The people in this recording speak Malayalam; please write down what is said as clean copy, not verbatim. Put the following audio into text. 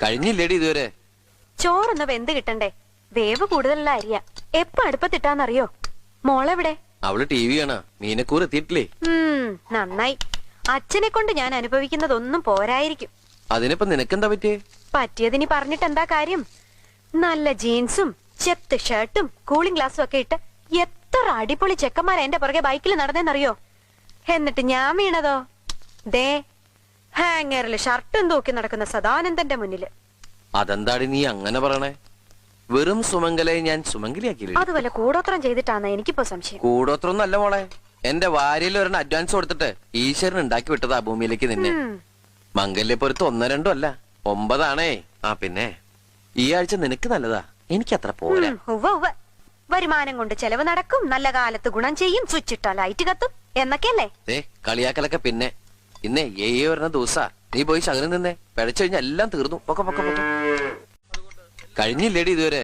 കഴിഞ്ഞില്ലേടി ഇതുവരെ? ചോറൊന്ന് വെന്ത് കിട്ടണ്ടേ? വേവ് കൂടുതലുള്ള അരിയ. എപ്പ അടുപ്പത്തിട്ടാന്നറിയോ? മോളെവിടെ? അവള് ടി വി കാണാ. മീനക്കൂർ എത്തിയിട്ടില്ലേ? നന്നായി. അച്ഛനെ കൊണ്ട് ഞാൻ അനുഭവിക്കുന്നതൊന്നും പോരായിരിക്കും. അതിനിപ്പോ നിനക്കെന്താ പറ്റിയേ? പറ്റിയതിനി പറഞ്ഞിട്ട് എന്താ കാര്യം? നല്ല ജീൻസും ചെത്ത് ഷർട്ടും കൂളിംഗ് ഗ്ലാസും ഒക്കെ ഇട്ട് എത്ര അടിപൊളി ചെക്കന്മാരാ എന്റെ പുറകെ ബൈക്കിൽ നടന്നേന്നറിയോ? എന്നിട്ട് ഞാൻ വീണതോ ദേ ഹാങ്ങറിൽ ഷർട്ടും തൂക്കി നടക്കുന്ന സദാനന്ദന്റെ മുന്നില്. അതെന്താടി നീ അങ്ങനെ പറയണേ? വെറും സുമംഗലയെ ഞാൻ സുമംഗലിയാക്കിയില്ലേ? അത് വല്ല കൂടോത്രം ചെയ്തിട്ടാണ് എനിക്കിപ്പോ സംശയം. കൂടോത്രൊന്നും അല്ല മോളെ. എന്റെ വാരിയിൽ ഒരെണ്ണം അഡ്വാൻസ് കൊടുത്തിട്ട് ഈശ്വരൻ ഉണ്ടാക്കി വിട്ടതാ ഭൂമിയിലേക്ക് നിന്നെ. മംഗല്യപ്പൊരുത്ത് 1 2 അല്ല 9 ആണേ. ആ പിന്നെ ഈ ആഴ്ച നിനക്ക് നല്ലതാ, എനിക്ക് അത്ര പോരാ. വരുമാനം കൊണ്ട് ചെലവ് നടക്കും, നല്ല കാലത്ത് ഗുണം ചെയ്യും, സ്വിച്ച് ഇട്ടാ ലൈറ്റ് കത്തും എന്നൊക്കെയല്ലേ? കളിയാക്കലൊക്കെ പിന്നെ. ഇന്നേ വരുന്ന ദിവസാ. നീ പോയി ശകലം നിന്നേ. പിഴച്ചു കഴിഞ്ഞാൽ എല്ലാം തീർന്നു. പൊക്ക പൊക്ക പൊക്ക. കഴിഞ്ഞില്ലേടി ഇതുവരെ?